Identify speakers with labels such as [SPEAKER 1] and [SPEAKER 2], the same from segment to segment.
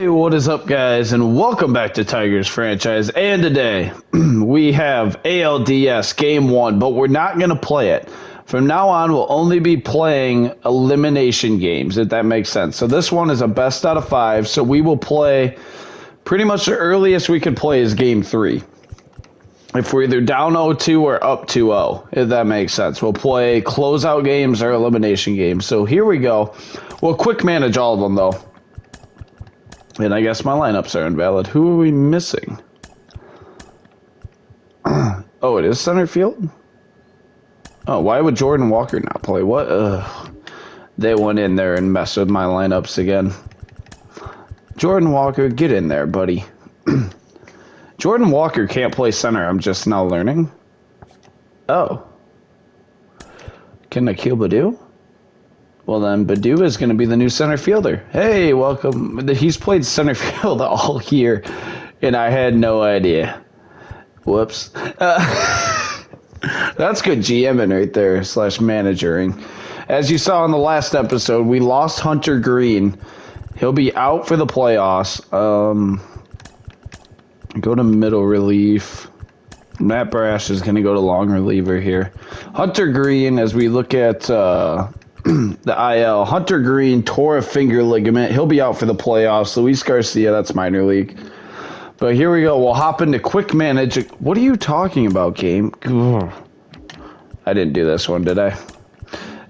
[SPEAKER 1] Hey, what is up, guys, and welcome back to Tigers Franchise. And today, we have ALDS Game 1, but we're not going to play it. From now on, we'll only be playing elimination games, if that makes sense. So this one is a best out of 5, so we will play pretty much the earliest we could play is Game 3. If we're either down 0-2 or up 2-0, if that makes sense. We'll play closeout games or elimination games. So here we go. We'll quick manage all of them, though. And I guess my lineups are invalid. Who are we missing? Oh, it is center field? Oh, why would Jordan Walker not play? What? They went in there and messed with my lineups again. Jordan Walker, get in there, buddy. Jordan Walker can't play center. I'm just now learning. Oh. Can Akil Baddoo? Well, then Baddoo is going to be the new center fielder. Hey, welcome. He's played center field all year, and I had no idea. Whoops. That's good GMing right there, / managering. As you saw in the last episode, we lost Hunter Green. He'll be out for the playoffs. Go to middle relief. Matt Brash is going to go to long reliever here. Hunter Green, as we look at the IL, Hunter Green tore a finger ligament. He'll be out for the playoffs. Luis Garcia, that's minor league. But here we go. We'll hop into quick manage. What are you talking about, game? Ugh. I didn't do this one, did I?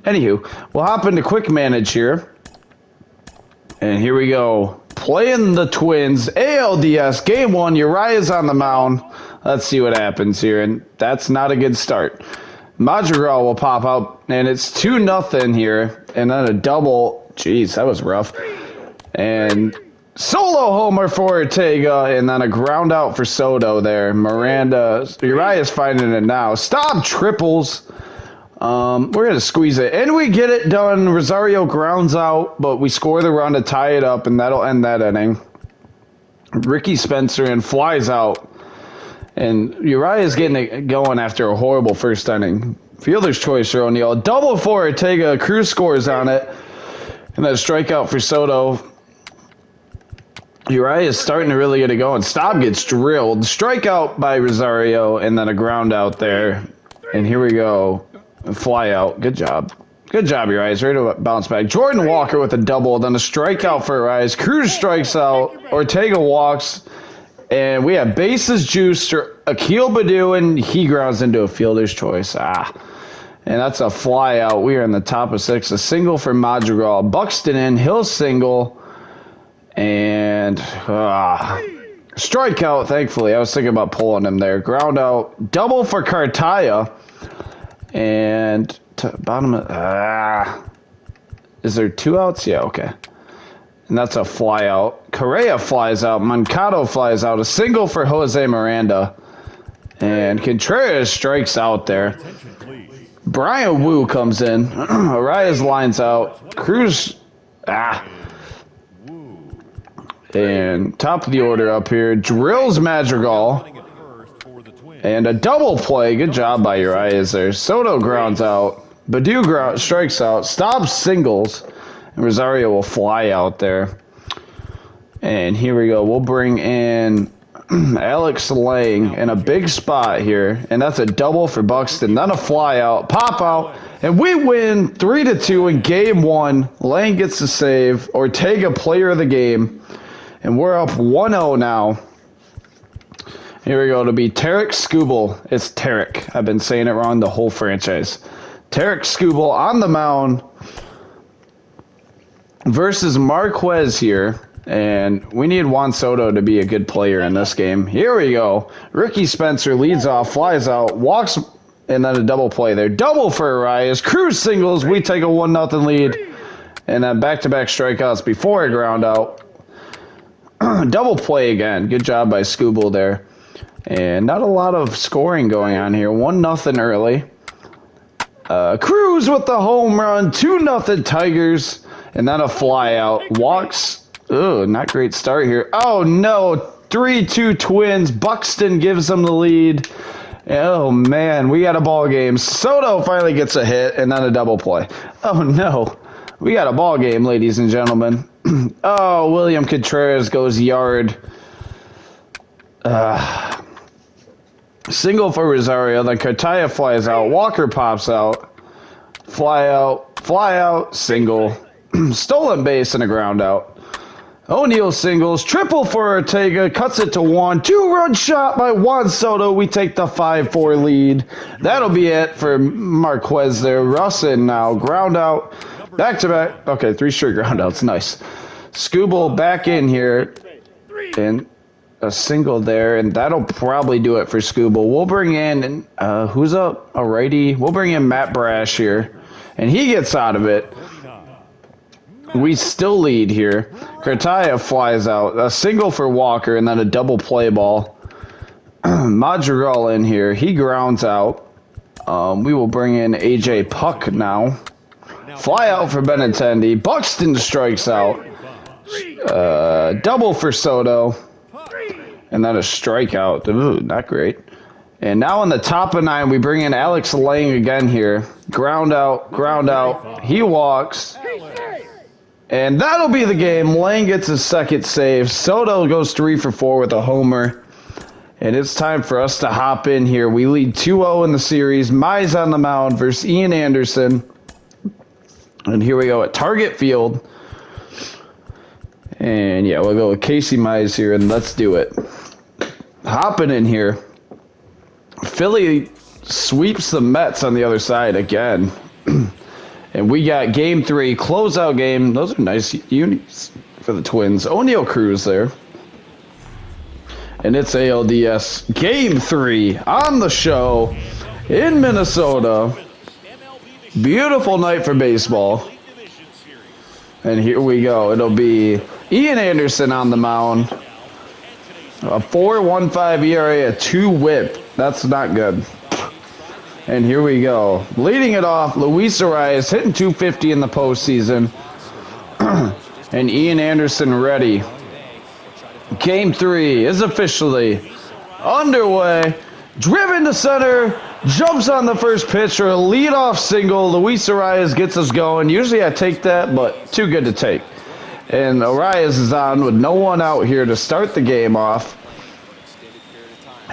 [SPEAKER 1] Anywho, we'll hop into quick manage here. And here we go. Playing the Twins. ALDS, Game 1. Uriah's on the mound. Let's see what happens here. And that's not a good start. Madrigal will pop out, and it's 2-0 here. And then a double. Jeez, that was rough. And solo homer for Ortega, and then a ground out for Soto there. Miranda, Uriah's finding it now. Stop triples. We're going to squeeze it. And we get it done. Rosario grounds out, but we score the run to tie it up, and that'll end that inning. Ricky Spencer and flies out. And Uriah is getting it going after a horrible first inning. Fielder's choice for O'Neill. Double for Ortega. Cruz scores on it. And then a strikeout for Soto. Uriah is starting to really get it going. Staub gets drilled. Strikeout by Rosario. And then a ground out there. And here we go. Fly out. Good job. Good job, Uriah. Ready to bounce back. Jordan Walker with a double. Then a strikeout for Uriah. Cruz strikes out. Ortega walks. And we have bases juiced for Akil Baddoo, and he grounds into a fielder's choice. And that's a fly out. We are in the top of 6. A single for Madrigal. Buxton in. Hill single. And strikeout, thankfully. I was thinking about pulling him there. Ground out. Double for Cartaya. And bottom of... is there 2 outs? Yeah, okay. And that's a fly out. Correa flies out. Moncado flies out. A single for Jose Miranda. And Contreras strikes out there. Brian Wu comes in. Arias lines out. Cruz. And top of the order up here. Drills Madrigal. And a double play. Good job by Urias there. Soto grounds out. Baddoo strikes out. Stops singles. And Rosario will fly out there. And here we go. We'll bring in Alex Lang in a big spot here. And that's a double for Buxton. Then a fly out. Pop out. And we win 3-2 in Game 1. Lang gets the save. Ortega, player of the game. And we're up 1-0 now. Here we go. To be Tarek Skubal. It's Tarek. I've been saying it wrong the whole franchise. Tarek Skubal on the mound versus Marquez here, and we need Juan Soto to be a good player in this game. Here we go. Ricky Spencer leads off, flies out, walks, and then a double play there. Double for Arias. Cruz singles. We take a 1-0 lead, and then back-to-back strikeouts before a ground out. Double play again. Good job by Skubal there. And not a lot of scoring going on here. 1-0 early. Cruz with the home run. 2-0 Tigers. And then a fly out. Walks. Ugh, not great start here. Oh, no. 3-2 Twins. Buxton gives them the lead. Oh, man. We got a ball game. Soto finally gets a hit and then a double play. Oh, no. We got a ball game, ladies and gentlemen. Oh, William Contreras goes yard. Single for Rosario. Then Cartaya flies out. Walker pops out. Fly out, single. Stolen base and a ground out. O'Neill singles. Triple for Ortega. Cuts it to 1. 2-run shot by Juan Soto. We take the 5-4 lead. That'll be it for Marquez there. Russin now. Ground out. Back to back. Okay, 3 straight ground outs. Nice. Scooble back in here. And a single there. And that'll probably do it for Scooble. We'll bring in, who's up? A righty. We'll bring in Matt Brash here. And he gets out of it. We still lead here. Cartaya flies out. A single for Walker and then a double play ball. Madrigal in here. He grounds out. We will bring in AJ Puck now. Fly out for Benintendi. Buxton strikes out. Double for Soto. And then a strikeout. Ooh, not great. And now in the top of 9, we bring in Alex Lang again here. Ground out, ground out. He walks. And that'll be the game. Lang gets his second save. Soto goes 3 for 4 with a homer. And it's time for us to hop in here. We lead 2-0 in the series. Mize on the mound versus Ian Anderson. And here we go at Target Field. And yeah, we'll go with Casey Mize here, and let's do it. Hopping in here. Philly sweeps the Mets on the other side again. And we got game 3, closeout game. Those are nice unis for the Twins. O'Neill Cruz there. And it's ALDS game 3 on the show in Minnesota. Beautiful night for baseball. And here we go. It'll be Ian Anderson on the mound. A 4.15 ERA, a 2 whip. That's not good. And here we go. Leading it off, Luis Arias hitting 250 in the postseason. And Ian Anderson ready. Game 3 is officially underway. Driven to center. Jumps on the first pitch for a leadoff single. Luis Arias gets us going. Usually I take that, but too good to take. And Arias is on with no one out here to start the game off.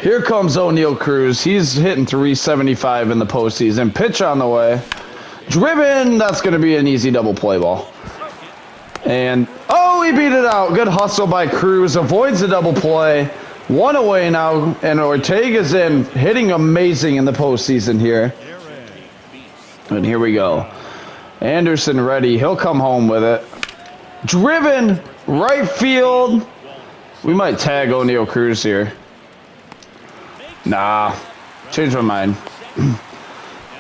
[SPEAKER 1] Here comes O'Neill Cruz. He's hitting 375 in the postseason. Pitch on the way. Driven. That's going to be an easy double play ball. And, oh, he beat it out. Good hustle by Cruz. Avoids the double play. 1 away now. And Ortega's in. Hitting amazing in the postseason here. And here we go. Anderson ready. He'll come home with it. Driven. Right field. We might tag O'Neill Cruz here. Nah, changed my mind.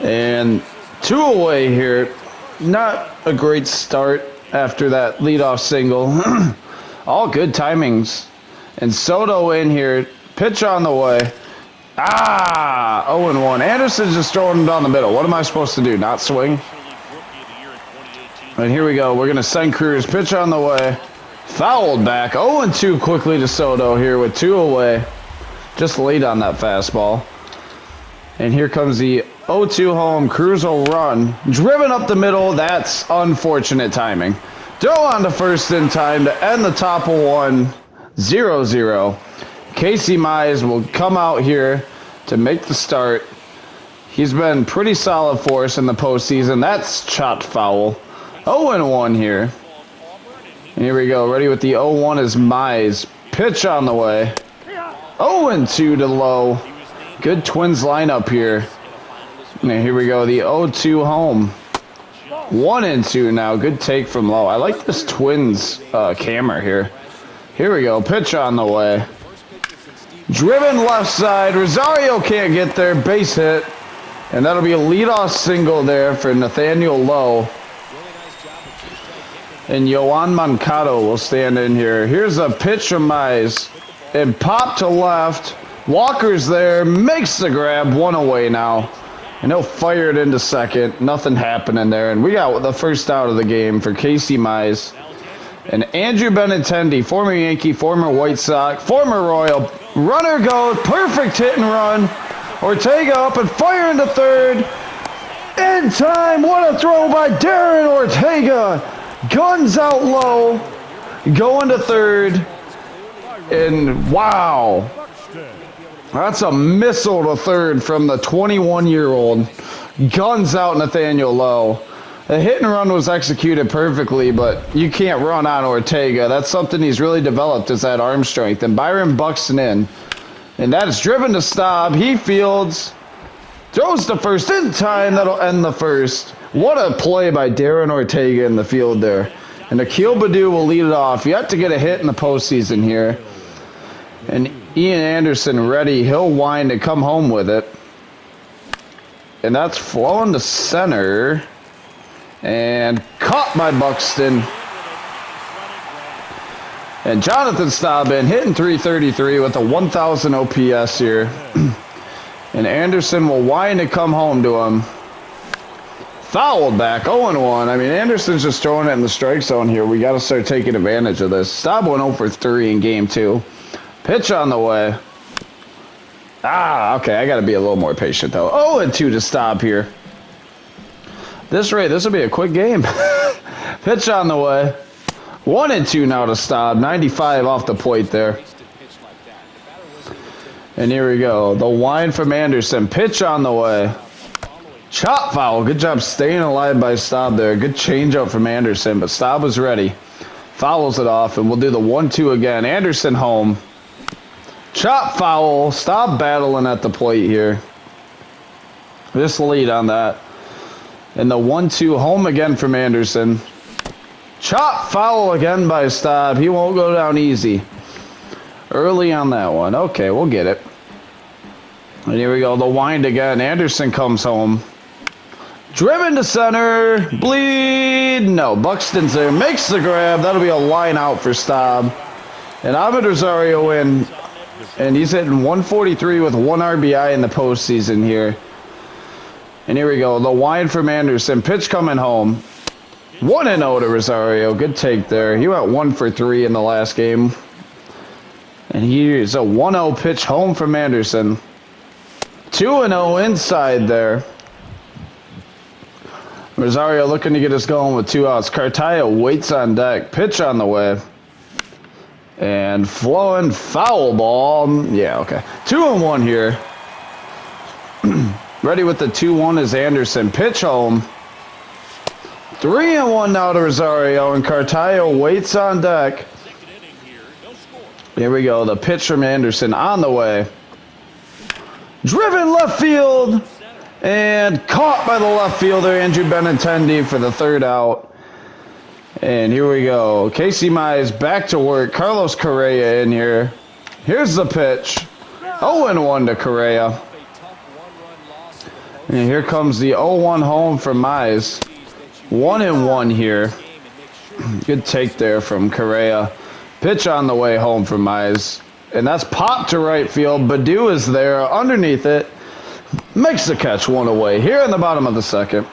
[SPEAKER 1] And 2 away here. Not a great start after that leadoff single. All good timings. And Soto in here. Pitch on the way. 0-1. Anderson's just throwing him down the middle. What am I supposed to do? Not swing? And here we go. We're going to send Cruz. Pitch on the way. Fouled back. 0-2 quickly to Soto here with 2 away. Just late on that fastball. And here comes the 0-2 home. Cruz will run. Driven up the middle. That's unfortunate timing. Throw on to first in time to end the top of 1. 0-0. Casey Mize will come out here to make the start. He's been pretty solid for us in the postseason. That's chopped foul. 0-1 here. And here we go. Ready with the 0-1 is Mize. Pitch on the way. 0-2 to Lowe. Good Twins lineup here. And here we go. The 0-2 home. 1-2 now. Good take from Lowe. I like this Twins camera here. Here we go. Pitch on the way. Driven left side. Rosario can't get there. Base hit. And that'll be a leadoff single there for Nathaniel Lowe. And Yoan Moncado will stand in here. Here's a pitch from Mize. And pop to left. Walker's there. Makes the grab. 1 away now. And he'll fire it into second. Nothing happening there. And we got the first out of the game for Casey Mize. And Andrew Benintendi, former Yankee, former White Sox, former Royal. Runner goes. Perfect hit and run. Ortega up and fire into third. In time. What a throw by Darren Ortega. Guns out low. Going to third. And wow. That's a missile to third from the 21-year-old. Guns out Nathaniel Lowe. The hit and run was executed perfectly, but you can't run on Ortega. That's something he's really developed, is that arm strength. And Byron Buxton in. And that is driven to stop. He fields. Throws to first in time. That'll end the first. What a play by Darren Ortega in the field there. And Akil Baddoo will lead it off. You have to get a hit in the postseason here. And Ian Anderson ready. He'll wind and come home with it. And that's flowing to center. And caught by Buxton. And Jonathan Staubin hitting .333 with a 1,000 OPS here. And Anderson will wind and come home to him. Fouled back, 0-1. I mean, Anderson's just throwing it in the strike zone here. We got to start taking advantage of this. Staub went 0 for 3 in game 2. Pitch on the way. Okay, I got to be a little more patient, though. 0-2 to Staub here. This rate, this will be a quick game. Pitch on the way. 1-2 now to Staub. 95 off the plate there. And here we go. The wind from Anderson. Pitch on the way. Chop foul. Good job staying alive by Staub there. Good changeup from Anderson, but Staub was ready. Fouls it off, and we'll do the 1-2 again. Anderson home. Chop foul. Staub battling at the plate here. This lead on that. And the 1-2 home again from Anderson. Chop foul again by Staub. He won't go down easy. Early on that one. Okay, we'll get it. And here we go. The wind again. Anderson comes home. Driven to center. Bleed. No, Buxton's there. Makes the grab. That'll be a line out for Staub. And Ahmed Rosario in. And he's hitting 143 with 1 RBI in the postseason here. And here we go. The wind from Anderson. Pitch coming home. 1-0 to Rosario. Good take there. He went 1 for 3 in the last game. And here's a 1-0 pitch home from Anderson. 2-0 inside there. Rosario looking to get us going with 2 outs. Cartaya waits on deck. Pitch on the way. And flowing foul ball. Yeah, okay. 2-1 here. Ready with the 2-1 is Anderson. Pitch home. 3-1 now to Rosario, and Cartaya waits on deck. Here we go. The pitch from Anderson on the way. Driven left field. And caught by the left fielder, Andrew Benintendi, for the 3rd out. And here we go. Casey Mize back to work. Carlos Correa in here. Here's the pitch. 0-1 to Correa. And here comes the 0-1 home from Mize. 1-1 here. Good take there from Correa. Pitch on the way home from Mize. And that's popped to right field. Baddoo is there underneath it. Makes the catch 1 away here in the bottom of the 2nd.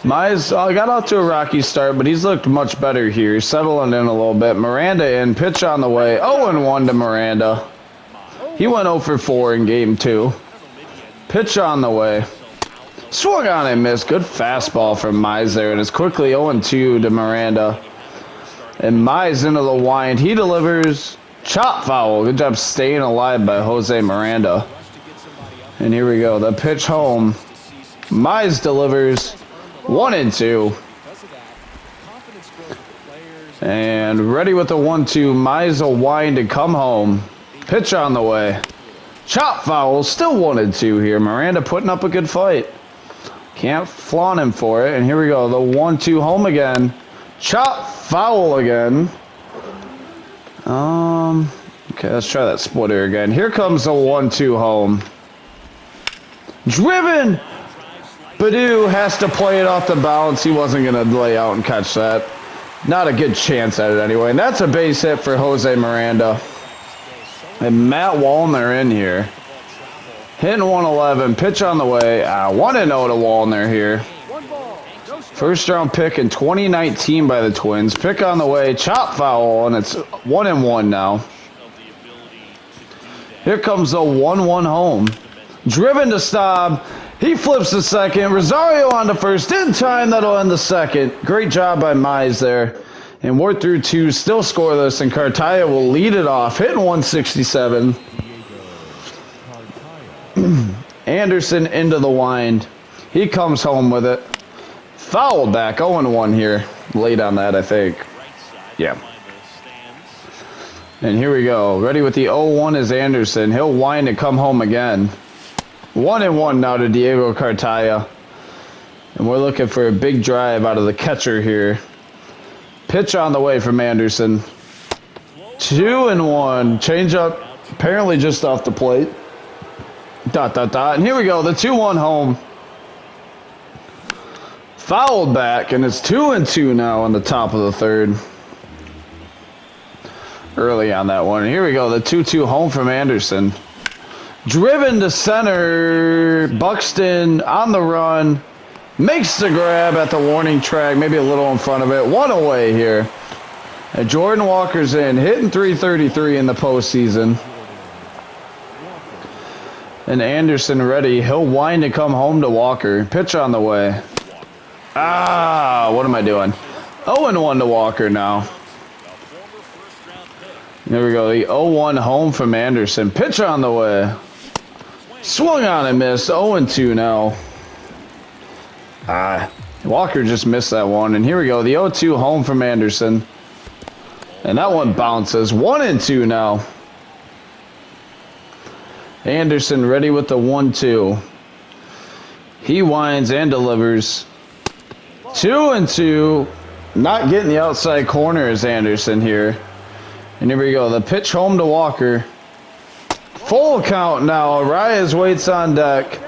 [SPEAKER 1] Mize got off to a rocky start, but he's looked much better here. He's settling in a little bit. Miranda in. Pitch on the way. 0-1 to Miranda. He went 0 for 4 in game 2. Pitch on the way. Swung on and missed. Good fastball from Mize there. And it's quickly 0-2 to Miranda. And Mize into the wind. He delivers. Chop foul. Good job staying alive by Jose Miranda. And here we go. The pitch home. Mize delivers. 1-2. And ready with the 1-2. Mize will wind and come home. Pitch on the way. Chop foul. Still 1-2 here. Miranda putting up a good fight. Can't flaunt him for it. And here we go. The 1-2 home again. Chop foul again. Okay, let's try that splitter again. Here comes the 1-2 home. Driven. Baddoo has to play it off the bounce. He wasn't going to lay out and catch that. Not a good chance at it anyway. And that's a base hit for Jose Miranda. And Matt Wallner in here. Hitting 111. Pitch on the way. 1-0 to Wallner here. First round pick in 2019 by the Twins. Pick on the way. Chop foul. And it's 1-1 now. Here comes the 1-1 home. Driven to Staub. He flips the second. Rosario on to first in time. That'll end the second. Great job by Mize there. And we're through 2, still scoreless, and Cartaya will lead it off, hitting 167. Anderson into the wind. He comes home with it. Foul back, 0-1 here. Late on that, I think. Yeah. And here we go. Ready with the 0-1 is Anderson. He'll wind and come home again. 1-1 now to Diego Cartaya. And we're looking for a big drive out of the catcher here. Pitch on the way from Anderson. 2-1. Change up. Apparently just off the plate. ... And here we go. The 2-1 home. Fouled back. And it's 2-2 now on the top of the third. Early on that one. And here we go. The 2-2 home from Anderson. Driven to center. Buxton on the run. Makes the grab at the warning track. Maybe a little in front of it. 1 away here. And Jordan Walker's in. Hitting .333 in the postseason. And Anderson ready. He'll wind and come home to Walker. Pitch on the way. What am I doing? 0-1 to Walker now. There we go. The 0-1 home from Anderson. Pitch on the way. Swung on and missed. 0-2 now. Walker just missed that one. And here we go. The 0-2 home from Anderson. And that one bounces. 1-2 now. Anderson ready with the 1-2. He winds and delivers. 2-2. Not getting the outside corner is Anderson here. And here we go. The pitch home to Walker. Full count now. Arias waits on deck.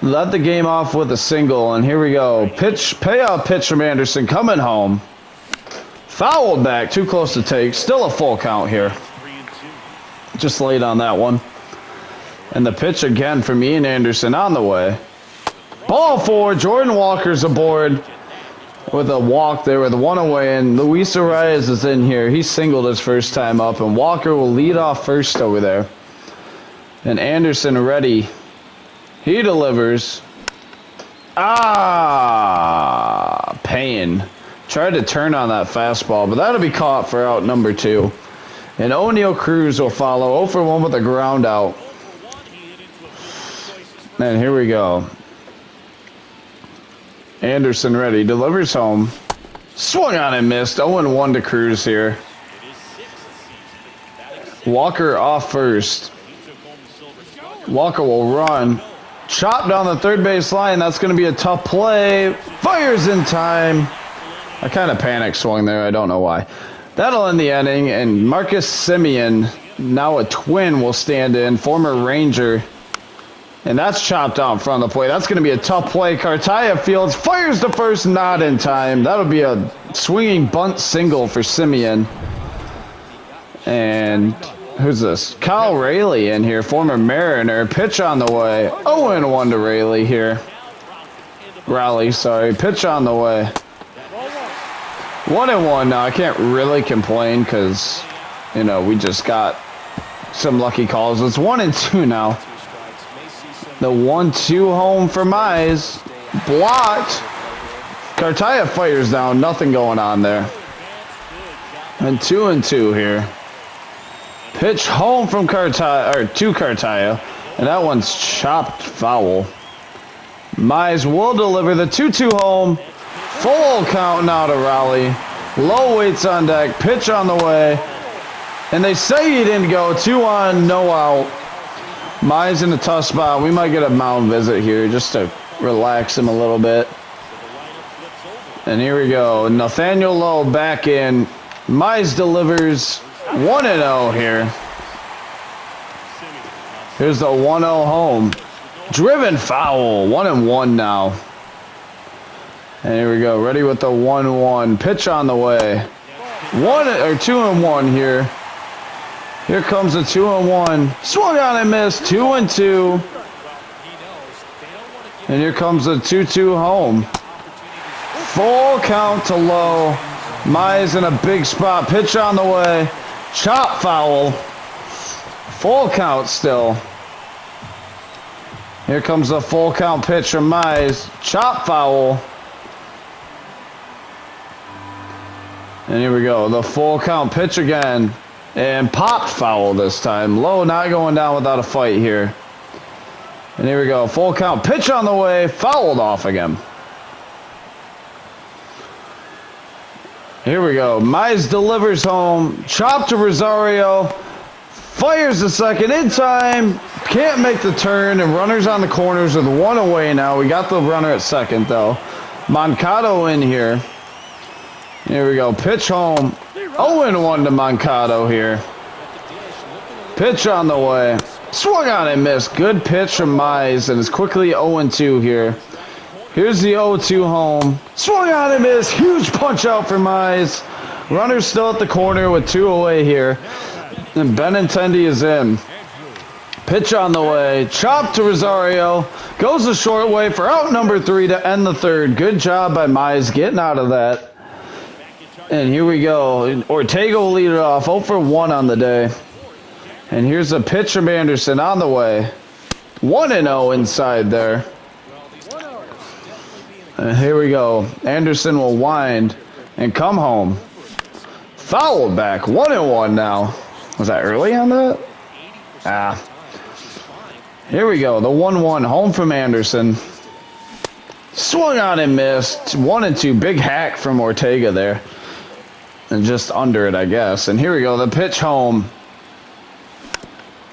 [SPEAKER 1] Let the game off with a single. And here we go. Payout pitch from Anderson coming home. Fouled back. Too close to take. Still a full count here. Just late on that one. And the pitch again from Ian Anderson on the way. Ball 4. Jordan Walker's aboard. With a walk there with 1 away, and Luis Arias is in here. He singled his first time up, and Walker will lead off first over there. And Anderson ready. He delivers. Payne. Tried to turn on that fastball, but that'll be caught for out number 2. And O'Neal Cruz will follow 0-1 with a ground out. And here we go. Anderson ready, delivers home. Swung on and missed. 0-1 to Cruz here. Walker off first. Walker will run. Chop down the third base line. That's going to be a tough play. Fires in time. I kind of panic swung there. I don't know why. That'll end the inning. And Marcus Semien, now a Twin, will stand in. Former Ranger. And that's chopped out in front of the plate. That's going to be a tough play. Cartaya fields, fires the first, not in time. That'll be a swinging bunt single for Semien. And who's this? Kyle Rayleigh in here, former Mariner. Pitch on the way. 0-1 to Rayleigh here. Raleigh, sorry. Pitch on the way. 1-1 now. I can't really complain because, you know, we just got some lucky calls. It's 1-2 now. The 1-2 home for Mize. Blocked. Cartaya fires down. Nothing going on there. And 2-2 here. Pitch home from Cartaya, or to Cartaya. And that one's chopped foul. Mize will deliver the 2-2 home. Full count now to Raleigh. Low weights on deck. Pitch on the way. And they say he didn't go. 2-on, no out. Mize in a tough spot. We might get a mound visit here just to relax him a little bit. And here we go. Nathaniel Lowe back in. Mize delivers 1-0 here. Here's the 1-0 home. Driven foul. 1-1 now. And here we go. Ready with the 1-1. Pitch on the way. 2-1 here. Here comes the 2-1. Swung on and missed. 2-2. And here comes the 2-2 home. Full count to Lowe. Mize in a big spot. Pitch on the way. Chop foul. Full count still. Here comes the full count pitch from Mize. Chop foul. And here we go. The full count pitch again. And popped foul this time. Low not going down without a fight here. And here we go. Full count pitch on the way. Fouled off again. Here we go. Mize delivers home. Chop to Rosario. Fires the second in time. Can't make the turn. And runners on the corners with one away now. We got the runner at second though. Moncado in here. Here we go. Pitch home. 0-1 to Moncado here. Pitch on the way. Swung on and missed. Good pitch from Mize, and it's quickly 0-2 here. Here's the 0-2 home. Swung on and missed. Huge punch out for Mize. Runner still at the corner with 2 away here. And Benintendi is in. Pitch on the way. Chop to Rosario. Goes the short way for out number 3 to end the third. Good job by Mize getting out of that. And here we go. Ortega will lead it off. 0-1 on the day. And here's a pitch from Anderson on the way. 1-0 inside there. And here we go. Anderson will wind and come home. Fouled back. 1-1 now. Was that early on that? Here we go. The 1-1 home from Anderson. Swung on and missed. 1-2. Big hack from Ortega there. And just under it, I guess. And here we go. The pitch home.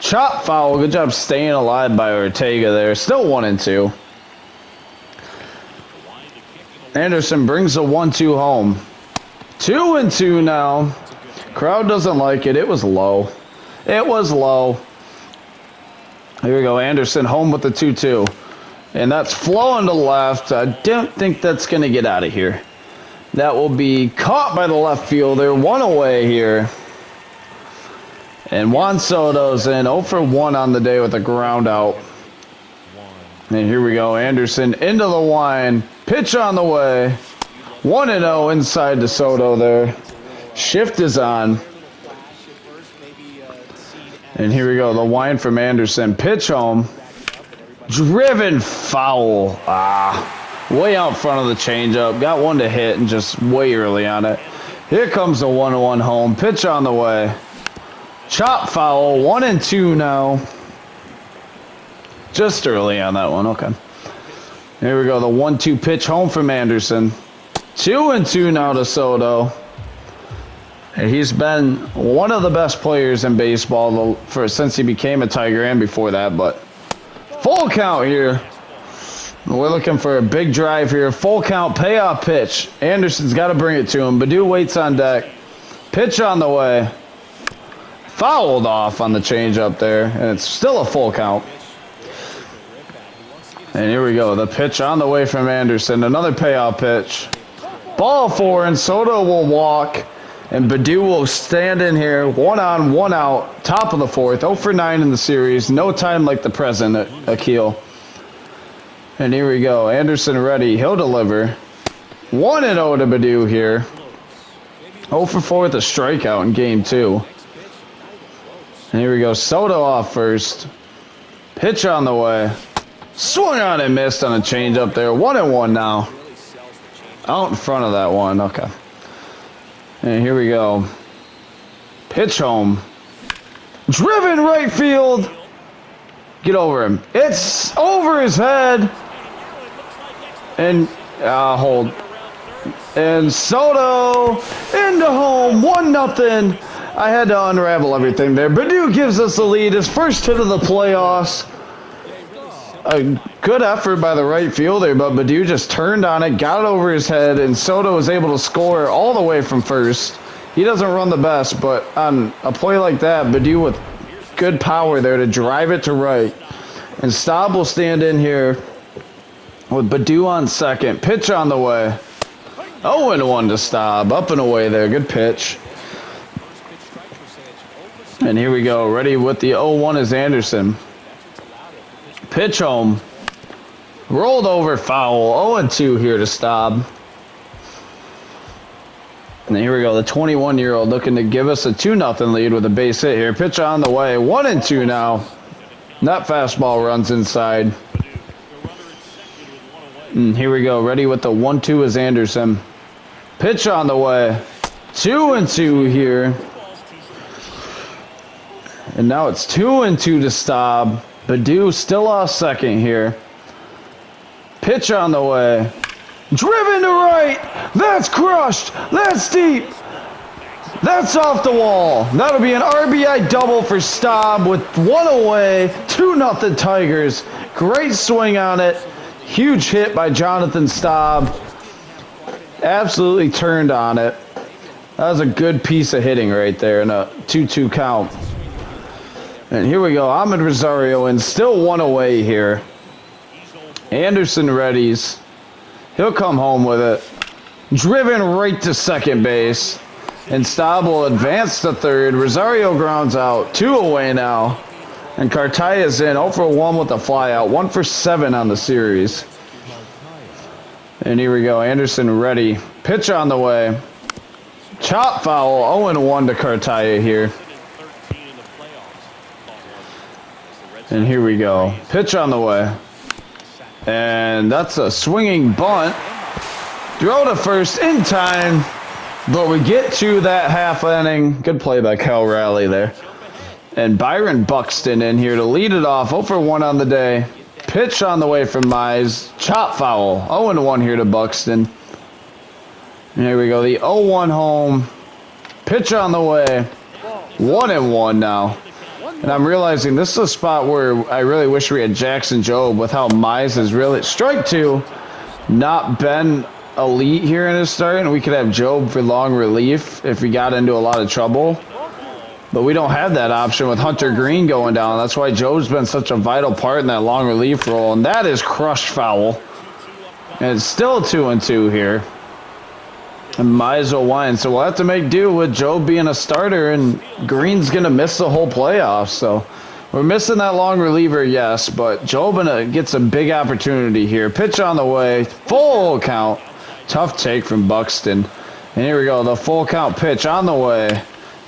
[SPEAKER 1] Chop foul. Good job staying alive by Ortega there. Still 1-2. Anderson brings a 1-2 home. 2-2 now. Crowd doesn't like it. It was low. It was low. Here we go. Anderson home with the 2-2. And that's flowing to left. I don't think that's going to get out of here. That will be caught by the left fielder. 1 away here. And Juan Soto's in 0-1 on the day with a ground out. And here we go. Anderson into the wind. Pitch on the way. 1-0 inside to Soto there. Shift is on. And here we go. The wind from Anderson. Pitch home. Driven foul. Way out front of the changeup. Got one to hit and just way early on it. Here comes the 1-1 home. Pitch on the way. Chop foul. 1-2 now. Just early on that one. Okay. Here we go. The 1-2 pitch home from Anderson. 2-2 now to Soto. And he's been one of the best players in baseball since he became a Tiger and before that. But full count here. We're looking for a big drive here. Full count payoff pitch. Anderson's got to bring it to him. Baду waits on deck. Pitch on the way. Fouled off on the changeup there. And it's still a full count. And here we go. The pitch on the way from Anderson. Another payoff pitch. Ball 4, and Soto will walk. And Badu will stand in here. 1 on, 1 out. Top of the 4th. 0-9 in the series. No time like the present, Akil. And here we go. Anderson ready. He'll deliver. 1-0 to Badu here. 0-4 with a strikeout in game 2. And here we go. Soto off first. Pitch on the way. Swung on and missed on a changeup there. 1-1 now. Out in front of that one. Okay. And here we go. Pitch home. Driven right field. Get over him. It's over his head. And hold. And Soto into home. 1-0. I had to unravel everything there. Badu gives us the lead. His first hit of the playoffs. A good effort by the right fielder, but Badu just turned on it, got it over his head, and Soto was able to score all the way from first. He doesn't run the best, but on a play like that, Badu with good power there to drive it to right. And Staub will stand in here with Badu on second. Pitch on the way. 0-1 to Staub. Up and away there. Good pitch. And here we go. Ready with the 0-1 is Anderson. Pitch home. Rolled over foul. 0-2 here to Staub. And here we go. The 21-year-old looking to give us a 2-0 lead with a base hit here. Pitch on the way. 1-2 now. That fastball runs inside. And here we go. Ready with the 1-2 is Anderson. Pitch on the way. 2-2 here. And now it's 2-2 to Staub. Badu still off second here. Pitch on the way. Driven to right. That's crushed. That's deep. That's off the wall. That'll be an RBI double for Staub with one away. 2-0 Tigers. Great swing on it. Huge hit by Jonathan Staub. Absolutely turned on it. That was a good piece of hitting right there in a 2-2 count. And here we go. Ahmed Rosario and still one away here. Anderson readies. He'll come home with it. Driven right to second base. And Staub will advance to third. Rosario grounds out. 2 away now. And Cartaya's in 0 for 1 with a flyout. 1 for 7 on the series. And here we go. Anderson ready. Pitch on the way. Chop foul. 0-1 to Cartaya here. And here we go. Pitch on the way. And that's a swinging bunt. Throw to first in time. But we get to that half inning. Good play by Cal Raleigh there. And Byron Buxton in here to lead it off. 0 for 1 on the day. Pitch on the way from Mize. Chop foul. 0-1 here to Buxton. And here we go. The 0-1 home. Pitch on the way. 1-1 now. And I'm realizing this is a spot where I really wish we had Jackson Jobe with how Mize has really, strike 2, not been elite here in his start, and we could have Jobe for long relief if we got into a lot of trouble. But we don't have that option with Hunter Green going down. That's why Jobe's been such a vital part in that long relief role, and that is crushed foul. And it's still 2-2 here. And Mize will wind, so we'll have to make do with Jobe being a starter, and Green's going to miss the whole playoffs. So we're missing that long reliever, yes, but Jobe gets a big opportunity here. Pitch on the way, full count. Tough take from Buxton. And here we go, the full count pitch on the way.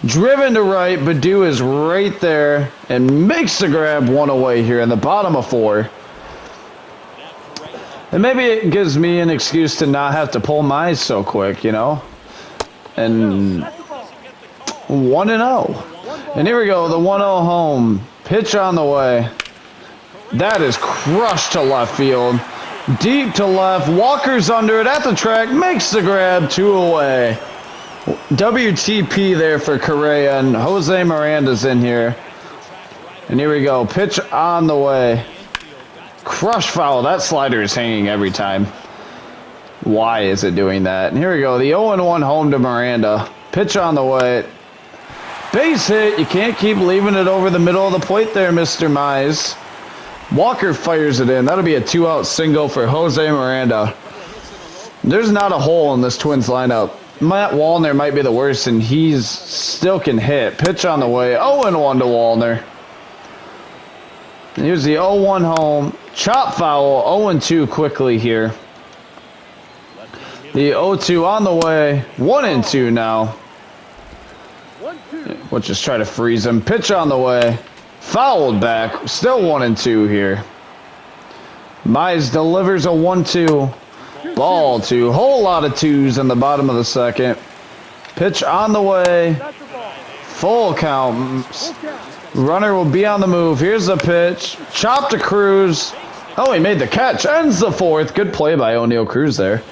[SPEAKER 1] Driven to right, Badu is right there and makes the grab, 1 away here in the bottom of 4. And maybe it gives me an excuse to not have to pull Mize so quick, you know? And 1-0. And here we go, the 1-0 home. Pitch on the way. That is crushed to left field. Deep to left. Walker's under it at the track. Makes the grab, 2 away. WTP there for Correa, and Jose Miranda's in here. And here we go. Pitch on the way. Crush foul. That slider is hanging every time. Why is it doing that? And here we go. The 0-1 home to Miranda. Pitch on the way. Base hit. You can't keep leaving it over the middle of the plate there, Mr. Mize. Walker fires it in. That'll be a 2-out single for Jose Miranda. There's not a hole in this Twins lineup. Matt Wallner might be the worst, and he's still can hit. Pitch on the way. 0-1 to Wallner. Here's the 0-1 home. Chop foul. 0-2 quickly here. The 0-2 on the way. 1-2 now. We'll just try to freeze him. Pitch on the way. Fouled back. Still 1-2 here. Mize delivers a 1-2. Ball 2. Whole lot of 2s in the bottom of the second. Pitch on the way. Full count. Runner will be on the move. Here's the pitch. Chop to Cruz. Oh, he made the catch. Ends the 4th. Good play by O'Neal Cruz there.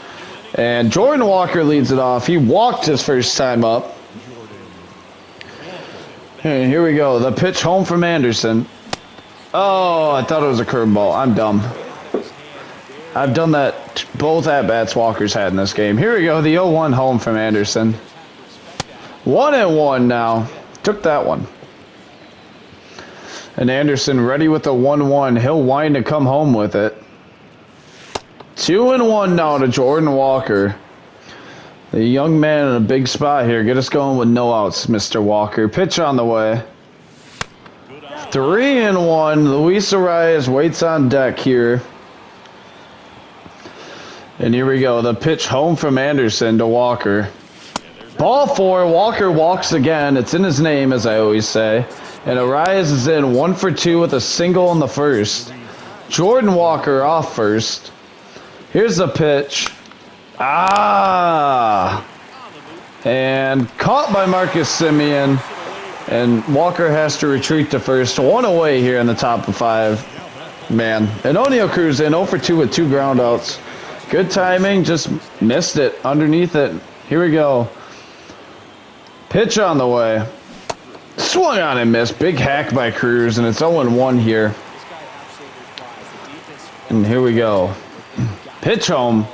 [SPEAKER 1] And Jordan Walker leads it off. He walked his first time up. And here we go. The pitch home from Anderson. Oh, I thought it was a curveball. I'm dumb. I've done that both at-bats Walker's had in this game. Here we go. The 0-1 home from Anderson. 1-1 now. Took that one. And Anderson ready with the 1-1. He'll wind to come home with it. 2-1 now to Jordan Walker. The young man in a big spot here. Get us going with no outs, Mr. Walker. Pitch on the way. 3-1. Luis Arias waits on deck here. And here we go. The pitch home from Anderson to Walker. Ball 4. Walker walks again. It's in his name, as I always say. And Arias is in 1 for 2 with a single in the first. Jordan Walker off first. Here's the pitch. And caught by Marcus Semien. And Walker has to retreat to first. 1 away here in the top of 5. Man. And O'Neill Cruz in 0 for 2 with 2 ground outs. Good timing. Just missed it underneath it. Here we go. Pitch on the way. Swung on and missed. Big hack by Cruz. And it's 0-1 here. And here we go. Pitch home.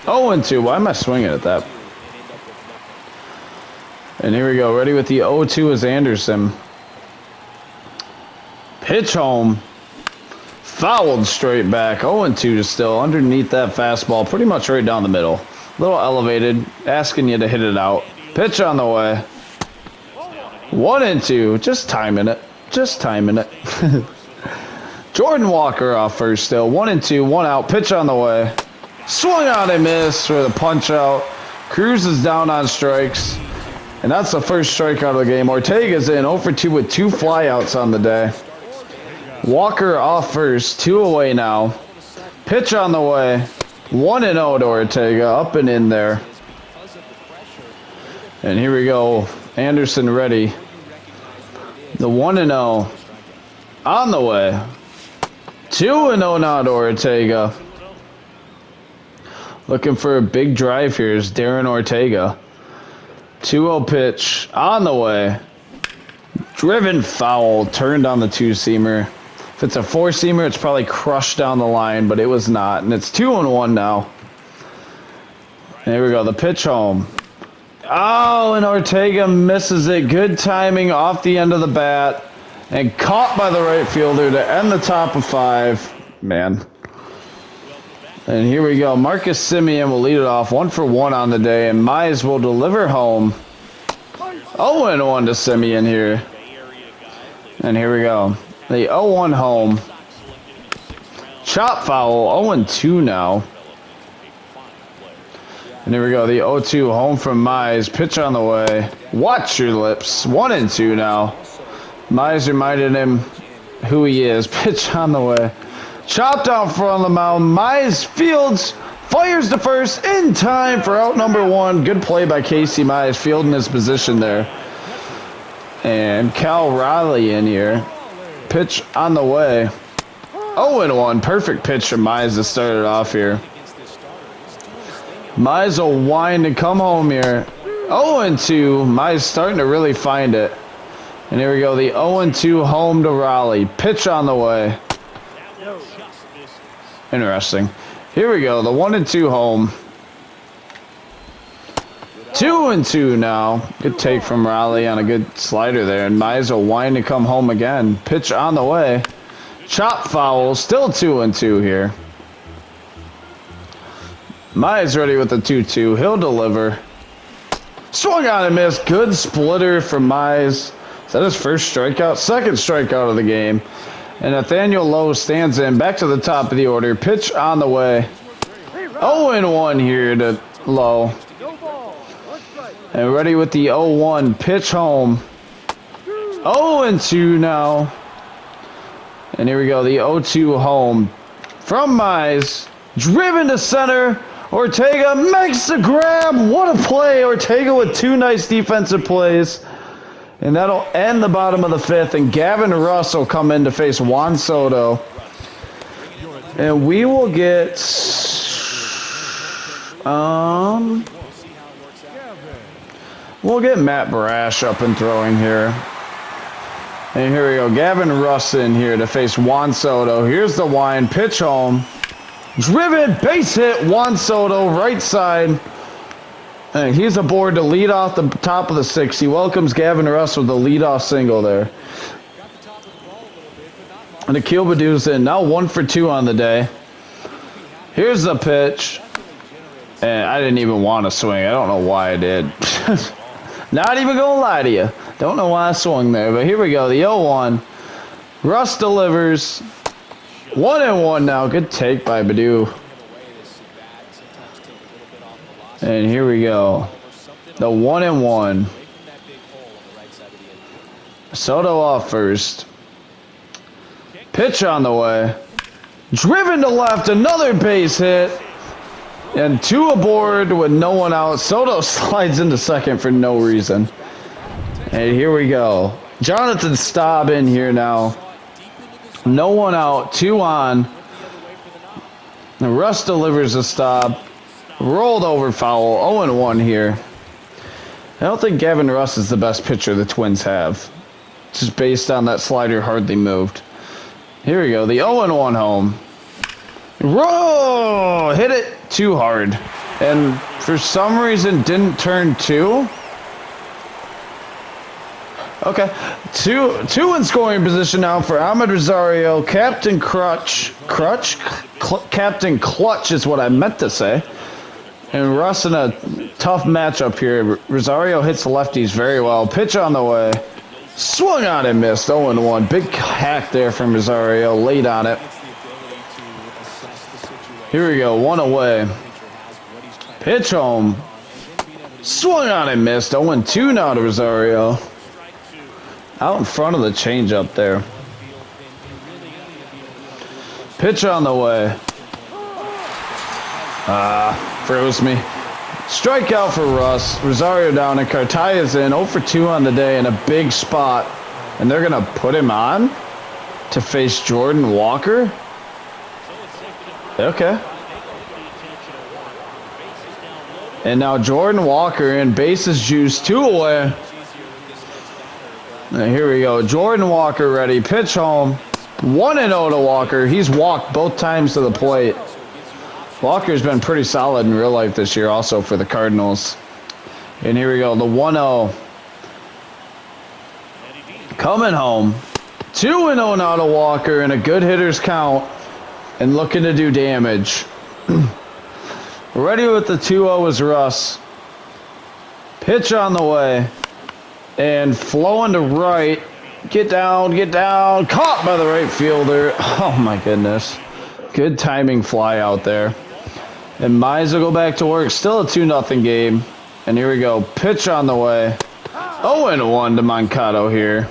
[SPEAKER 1] 0-2. Why am I swinging at that? And here we go. Ready with the 0-2 is Anderson. Pitch home. Fouled straight back. 0-2 still. Underneath that fastball. Pretty much right down the middle. A little elevated. Asking you to hit it out. Pitch on the way. 1-2. Just timing it. Just timing it. Jordan Walker off first still. 1-2. 1 out. Pitch on the way. Swung on and missed for the punch out. Cruz is down on strikes. And that's the first strikeout of the game. Ortega's in 0 for 2 with 2 flyouts on the day. Walker off first. 2 away now. Pitch on the way. 1-0 to Ortega. Up and in there. And here we go. Anderson ready. The 1-0. On the way. 2-0 now to Ortega. Looking for a big drive here is Darren Ortega. 2-0 pitch on the way. Driven foul. Turned on the 2-seamer. If it's a 4-seamer, it's probably crushed down the line, but it was not. And it's 2-1 now. And here we go. The pitch home. Oh, and Ortega misses it. Good timing off the end of the bat. And caught by the right fielder to end the top of 5. Man. And here we go. Marcus Semien will lead it off. 1 for 1 on the day. And Mize will deliver home. 0-1 to Semien here. And here we go. The 0-1 home. Chop foul. 0-2 now. And here we go. The 0-2 home from Mize. Pitch on the way. Watch your lips. 1-2 now. Mize reminded him who he is. Pitch on the way. Chopped out front of the mound. Mize fields. Fires to first in time for out number 1. Good play by Casey Mize. Fielding his position there. And Cal Riley in here. Pitch on the way. 0-1. Perfect pitch from Mize to start it off here. Mize will wind and come home here. 0-2. Mize starting to really find it. And here we go. The 0-2 home to Raleigh. Pitch on the way. Interesting. Here we go. The 1-2 home. 2-2 now. Good take from Raleigh on a good slider there. And Mize will wind and come home again. Pitch on the way. Chop foul. Still 2-2 here. Mize ready with the 2-2. He'll deliver. Swung on and missed. Good splitter from Mize. Is that his first strikeout? Second strikeout of the game. And Nathaniel Lowe stands in. Back to the top of the order. Pitch on the way. 0-1 here to Lowe. And ready with the 0-1. Pitch home. 0-2 now. And here we go. The 0-2 home. From Mize. Driven to center. Ortega makes the grab. What a play. Ortega with 2 nice defensive plays. And that'll end the bottom of the 5th. And Gavin Russ will come in to face Juan Soto. And we will get... we'll get Matt Brash up and throwing here. And here we go. Gavin Russ in here to face Juan Soto. Here's the wind. Pitch home. Driven. Base hit. Juan Soto. Right side. And he's aboard to lead off the top of the 6th. He welcomes Gavin Russ with the leadoff single there. And Akil Badu's in. Now 1 for 2 on the day. Here's the pitch. And I didn't even want to swing. I don't know why I did. Not even going to lie to you. Don't know why I swung there. But here we go. The 0-1. Russ delivers. 1-1 now. Good take by Badu. And here we go. The 1-1. Soto off first. Pitch on the way. Driven to left. Another base hit. And 2 aboard with no one out. Soto slides into second for no reason. And here we go. Jonathan Staub in here now. No one out, 2 on. And Russ delivers a Staub. Rolled over foul, 0-1 here. I don't think Gavin Russ is the best pitcher the Twins have. Just based on that slider hardly moved. Here we go, the 0-1 home. Whoa! Hit it too hard. And for some reason didn't turn 2. Okay, two in scoring position now for Ahmed Rosario. Captain Captain Clutch is what I meant to say. And Russ in a tough matchup here. Rosario hits the lefties very well. Pitch on the way. Swung on and missed. 0-1. Big hack there from Rosario. Late on it. Here we go. 1 away. Pitch home. Swung on and missed. 0-2 now to Rosario. Out in front of the changeup there. Pitch on the way. Froze me. Strikeout for Russ. Rosario down and Cartaya's in. 0-2 on the day in a big spot. And they're going to put him on to face Jordan Walker? Okay. And now Jordan Walker in. Bases juice. 2 away. Now here we go. Jordan Walker ready. Pitch home. 1-0 to Walker. He's walked both times to the plate. Walker's been pretty solid in real life this year also for the Cardinals. And here we go. The 1-0. Coming home. 2-0 now to Walker and a good hitter's count. And looking to do damage. Ready with the 2-0 is Russ. Pitch on the way. And flowing to right. Get down, get down. Caught by the right fielder. Oh my goodness. Good timing fly out there. And Mize will go back to work. Still a 2-0 game. And here we go. Pitch on the way. 0-1 to Moncado here.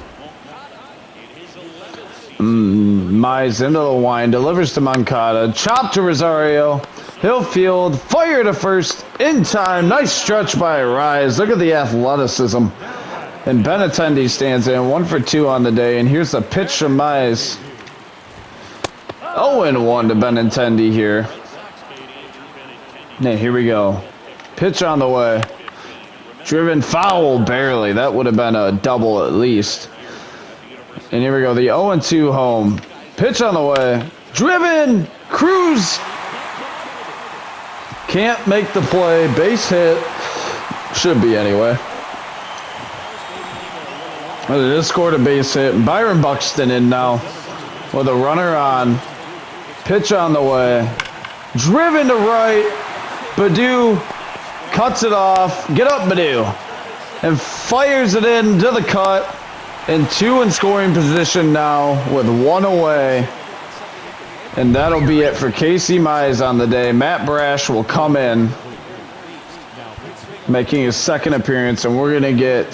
[SPEAKER 1] Mize into the wind. Delivers to Moncada. Chop to Rosario. Hill field. Fire to first. In time. Nice stretch by Rise. Look at the athleticism. And Benintendi stands in. 1-for-2 on the day. And here's the pitch from Mize. 0-1 to Benintendi here. Now, here we go. Pitch on the way. Driven foul barely. That would have been a double at least. And here we go. The 0-2 home. Pitch on the way. Driven. Cruz. Can't make the play. Base hit. Should be anyway. Well, they just scored a base hit. Byron Buxton in now with a runner on. Pitch on the way. Driven to right. Baddoo cuts it off. Get up, Baddoo. And fires it into the cut. And 2 in scoring position now with 1 away. And that'll be it for Casey Mize on the day. Matt Brash will come in, making his second appearance. And we're going to get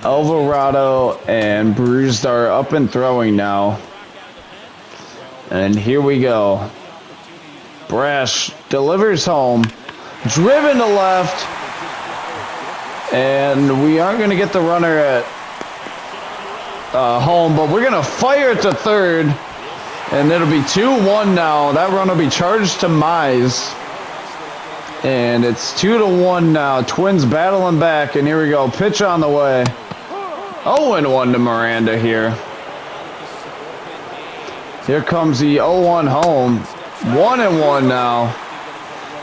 [SPEAKER 1] Alvarado and Bruzdar up and throwing now. And here we go. Brash delivers home. Driven to left. And we aren't going to get the runner at home, but we're going to fire it to third. And it'll be 2-1 now. That run will be charged to Mize. And it's 2-1 now. Twins battling back. And here we go. Pitch on the way. 0-1 to Miranda here. Here comes the 0-1 home. 1-1 now.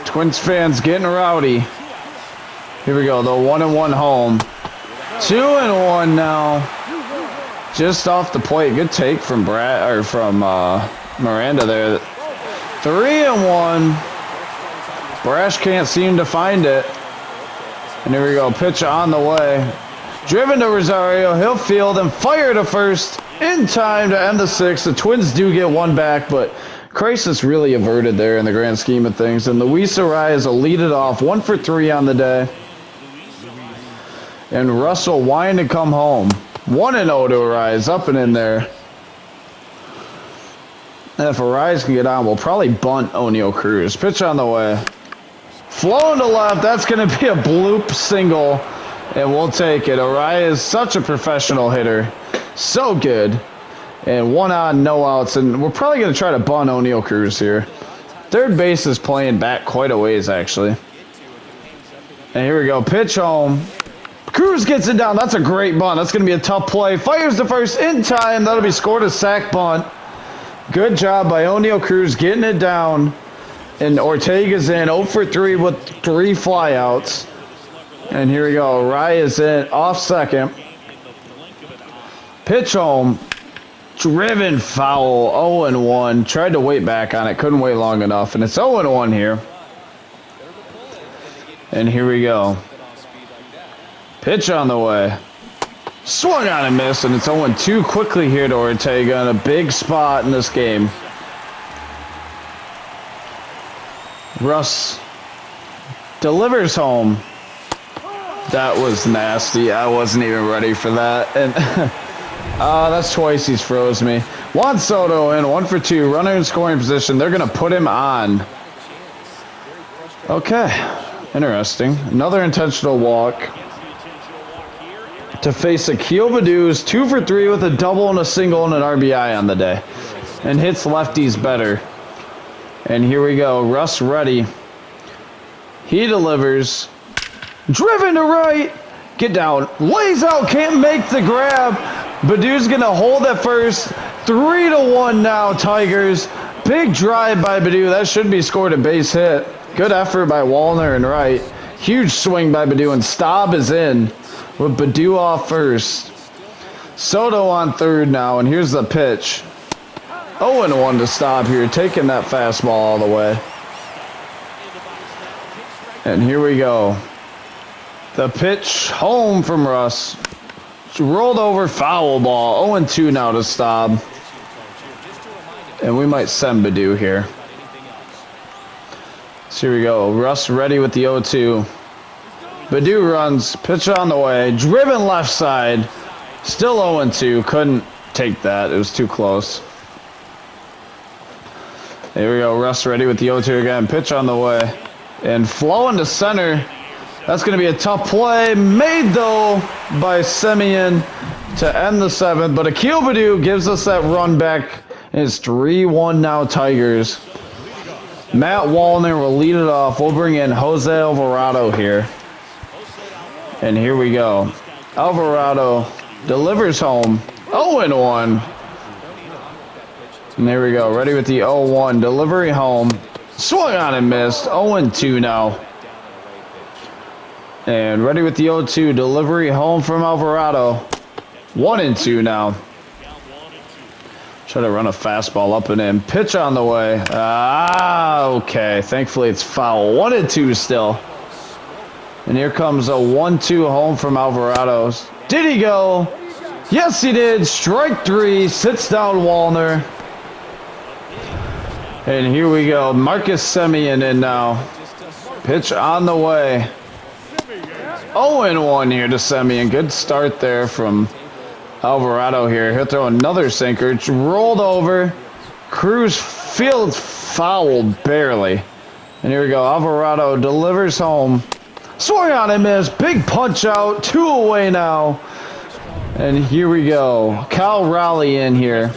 [SPEAKER 1] Twins fans getting rowdy. Here we go. The 1-1 home. 2-1 now. Just off the plate. Good take from Miranda there. 3-1. Brash can't seem to find it. And here we go. Pitch on the way. Driven to Rosario. He'll field and fire to first in time to end the 6th. The Twins do get 1 back, but crisis really averted there in the grand scheme of things. And Luis Arias will lead it off. 1-for-3 on the day. And Russell wind to come home. 1-0 to Arias. Up and in there. And if Arias can get on, we'll probably bunt O'Neal Cruz. Pitch on the way. Flowing to left. That's going to be a bloop single, and we'll take it. Araya is such a professional hitter. So good. And 1 out, no outs. And we're probably going to try to bunt O'Neal Cruz here. Third base is playing back quite a ways, actually. And here we go. Pitch home. Cruz gets it down. That's a great bunt. That's going to be a tough play. Fires to first in time. That'll be scored a sac bunt. Good job by O'Neal Cruz getting it down. And Ortega's in 0 for 3 with 3 flyouts. And here we go. Raya's in off second. Pitch home. Driven foul. 0-1. Tried to wait back on it. Couldn't wait long enough. And it's 0-1 here. And here we go. Pitch on the way. Swung on and missed, and it's 0-2 quickly here to Ortega in a big spot in this game. Russ delivers home. That was nasty. I wasn't even ready for that. And that's twice he's froze me. Juan Soto in 1 for 2. Runner in scoring position. They're going to put him on. Okay. Interesting. Another intentional walk. To face Akil Baddoo, who's 2 for 3 with a double and a single and an RBI on the day. And hits lefties better. And here we go. Russ ready. He delivers. Driven to right. Get down. Lays out. Can't make the grab. Baddoo's going to hold at first. 3-1 now, Tigers. Big drive by Baddoo. That should be scored a base hit. Good effort by Wallner and Wright. Huge swing by Baddoo, and Staub is in with Baddoo off first. Soto on third now, and here's the pitch. 0-1 to Staub here, taking that fastball all the way. And here we go. The pitch home from Russ. Rolled over, foul ball. 0-2 now to Staub. And we might send Baddoo here. So here we go. Russ ready with the 0-2. Baddoo runs. Pitch on the way. Driven left side. Still 0-2. Couldn't take that. It was too close. Here we go. Russ ready with the 0-2 again. Pitch on the way. And flowing to center. That's going to be a tough play. Made, though, by Semien to end the 7th. But Akil Baddoo gives us that run back. It's 3-1 now, Tigers. Matt Wallner will lead it off. We'll bring in Jose Alvarado here. And here we go. Alvarado delivers home. 0-1. And there we go. Ready with the 0-1. Delivery home. Swung on and missed. 0-2 now. And ready with the 0-2. Delivery home from Alvarado. 1-2 now. Try to run a fastball up and in. Pitch on the way. Okay. Thankfully, it's foul. 1-2 still. And here comes a 1-2 home from Alvarado. Did he go? Yes, he did. Strike 3. Sits down Wallner. And here we go. Marcus Semien in now. Pitch on the way. 0-1 here to Semien. Good start there from Alvarado here. He'll throw another sinker. It's rolled over. Cruz fields fouled barely. And here we go. Alvarado delivers home. Swung on and missed. Big punch out. 2 away now. And here we go. Cal Raleigh in here.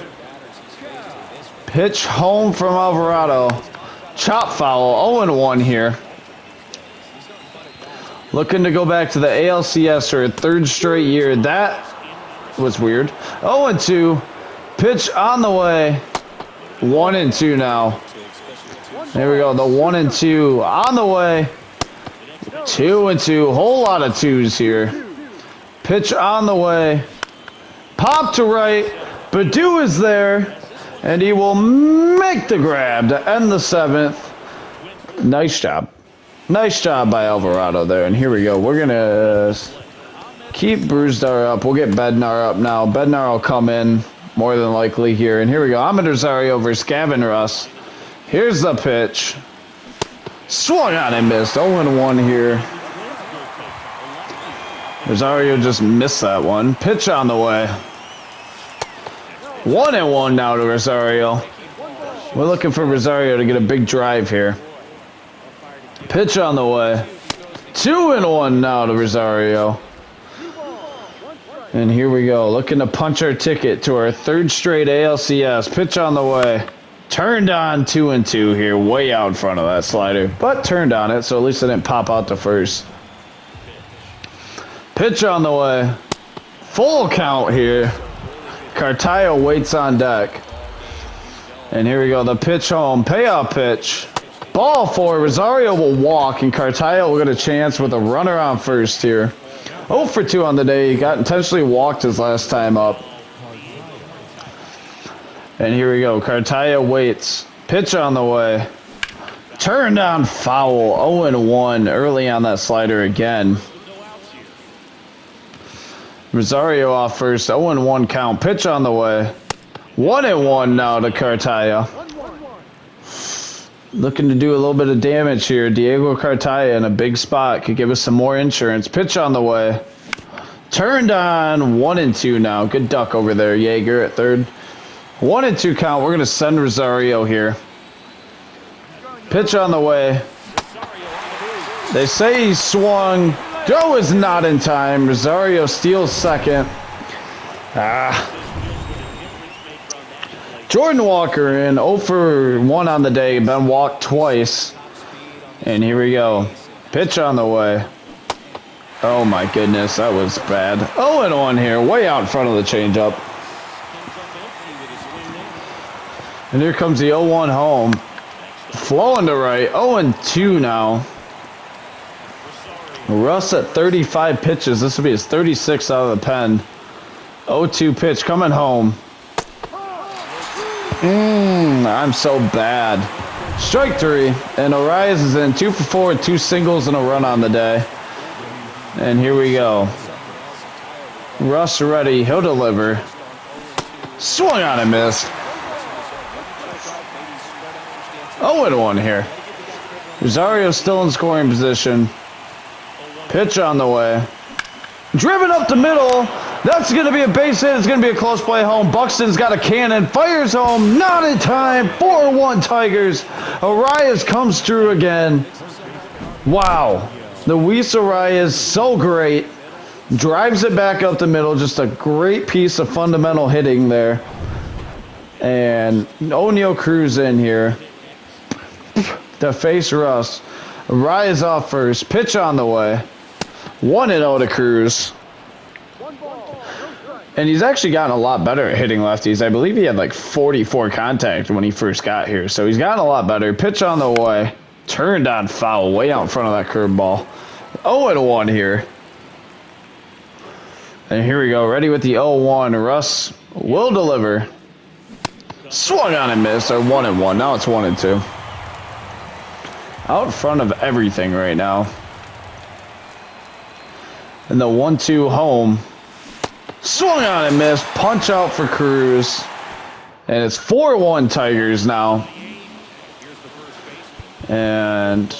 [SPEAKER 1] Pitch home from Alvarado. Chop foul. 0-1 here. Looking to go back to the ALCS for a 3rd straight year. That was weird. 0-2. Pitch on the way. 1-2 now. There we go. The 1-2 on the way. 2-2. Whole lot of 2s here. Pitch on the way. Pop to right. Baddoo is there. And he will make the grab to end the 7th. Nice job. Nice job by Alvarado there. And here we go. We're going to keep Brusdar up. We'll get Bednar up now. Bednar will come in more than likely here. And here we go. Ahmed Rosario versus Gavin Russ. Here's the pitch. Swung on and missed. 0-1 here. Rosario just missed that one. Pitch on the way. 1-1 now to Rosario. We're looking for Rosario to get a big drive here. Pitch on the way. 2-1 now to Rosario. And here we go, looking to punch our ticket to our third straight ALCS. Pitch on the way. Turned on 2-2 here, way out in front of that slider. But turned on it, so at least it didn't pop out to first. Pitch on the way. Full count here. Cartaya waits on deck. And here we go, the pitch home. Payoff pitch. Ball four. Rosario will walk, and Cartaya will get a chance with a runner on first here. 0 for 2 on the day. He got intentionally walked his last time up. And here we go. Cartaya waits. Pitch on the way. Turned on foul. 0-1 early on that slider again. Rosario off first. 0-1 count. Pitch on the way. 1-1 now to Cartaya. Looking to do a little bit of damage here. Diego Cartaya in a big spot could give us some more insurance. Pitch on the way. Turned on 1-2 now. Good duck over there, Jaeger at third. 1-2 count. We're going to send Rosario here. Pitch on the way. They say he swung. Go is not in time. Rosario steals second. Jordan Walker in 0 for 1 on the day. Been walked twice. And here we go. Pitch on the way. Oh my goodness, that was bad. 0-1 here, way out in front of the changeup. And here comes the 0-1 home. Flowing to right. 0-2 now. Russ at 35 pitches. This will be his 36th out of the pen. 0-2 pitch coming home. I'm so bad. Strike 3. And Arias is in 2 for 4 with 2 singles and a run on the day. And here we go. Russ ready. He'll deliver. Swung on and missed. 0-1 here. Rosario still in scoring position. Pitch on the way. Driven up the middle. That's going to be a base hit. It's going to be a close play home. Buxton's got a cannon. Fires home. Not in time. 4-1 Tigers. Arias comes through again. Wow. Luis Arias, so great. Drives it back up the middle. Just a great piece of fundamental hitting there. And O'Neal Cruz in here to face Russ. Arias off first. Pitch on the way. 1-0 to Cruz. And he's actually gotten a lot better at hitting lefties. I believe he had like 44 contact when he first got here. So he's gotten a lot better. Pitch on the way. Turned on foul way out in front of that curveball. 0-1 here. And here we go. Ready with the 0-1. Russ will deliver. Swung on and missed. Or 1-1. Now it's 1-2. Out front of everything right now. And the 1-2 home. Swung on and missed. Punch out for Cruz. And it's 4-1 Tigers now. And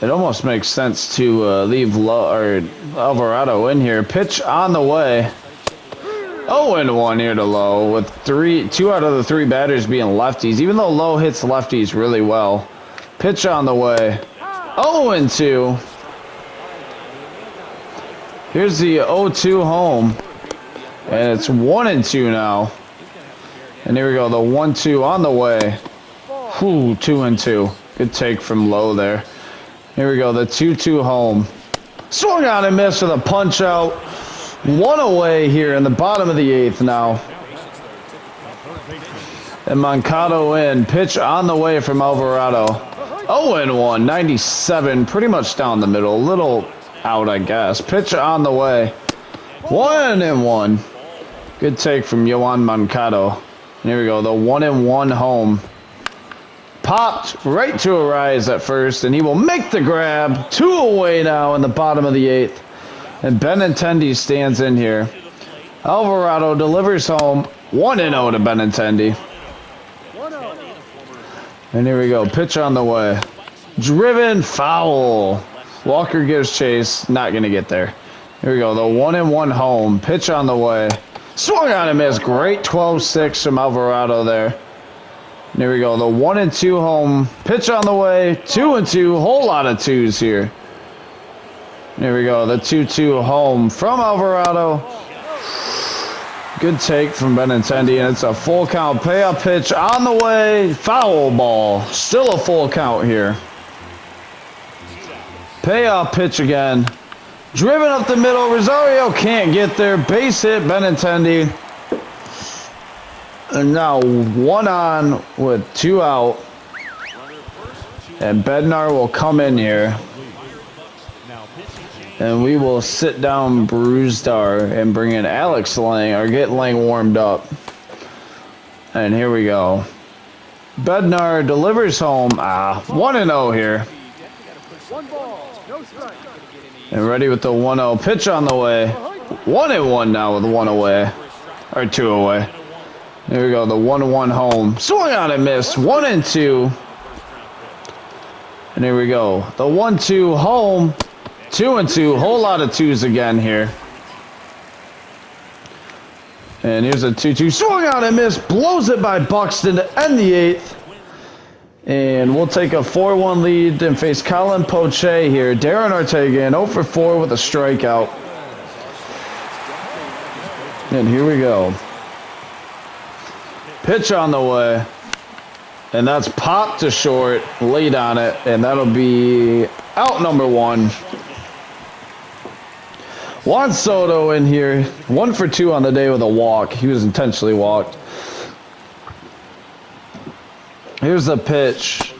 [SPEAKER 1] it almost makes sense to leave Alvarado in here. Pitch on the way. 0-1 here to Lowe with 2 out of the 3 batters being lefties. Even though Lowe hits lefties really well. Pitch on the way. 0-2. Here's the 0-2 home. And it's 1-2 now. And here we go. The 1-2 on the way. 2-2. Good take from Lowe there. Here we go. The 2-2 home. Swung on and missed with a punch out. 1 away here in the bottom of the 8th now. And Moncado in. Pitch on the way from Alvarado. 0-1. 97. Pretty much down the middle. A little out, I guess. Pitch on the way. 1-1. Good take from Yohan Moncado. And here we go. The 1-1 home. Popped right to Arias at first, and he will make the grab. 2 away now in the bottom of the 8th. And Benintendi stands in here. Alvarado delivers home. 1-0 to Benintendi. And here we go. Pitch on the way. Driven foul. Walker gives chase. Not going to get there. Here we go. The 1-1 home. Pitch on the way. Swung on and missed. Great 12-6 from Alvarado there. There we go. The 1-2 home. Pitch on the way. 2-2. Whole lot of twos here. There we go. The 2-2 home from Alvarado. Good take from Benintendi, and it's a full count. Payoff pitch on the way. Foul ball. Still a full count here. Payoff pitch again. Driven up the middle. Rosario can't get there. Base hit, Benintendi. And now 1 on with 2 out. And Bednar will come in here. And we will sit down Bruzdar and bring in Alex Lang, or get Lang warmed up. And here we go. Bednar delivers home. 1-0 here. And ready with the 1-0 pitch on the way. 1-1 now with 1 away. Or 2 away. There we go, the 1-1 home. Swung on and missed. 1-2. And here we go. The 1-2 home. 2-2. Whole lot of twos again here. And here's a 2-2. Swung on and missed. Blows it by Buxton to end the 8th. And we'll take a 4-1 lead and face Colin Poche here. Darren Ortega in 0 for 4 with a strikeout. And here we go. Pitch on the way. And that's popped to short. Late on it. And that'll be out number 1. Juan Soto in here. 1 for 2 on the day with a walk. He was intentionally walked. Here's the pitch.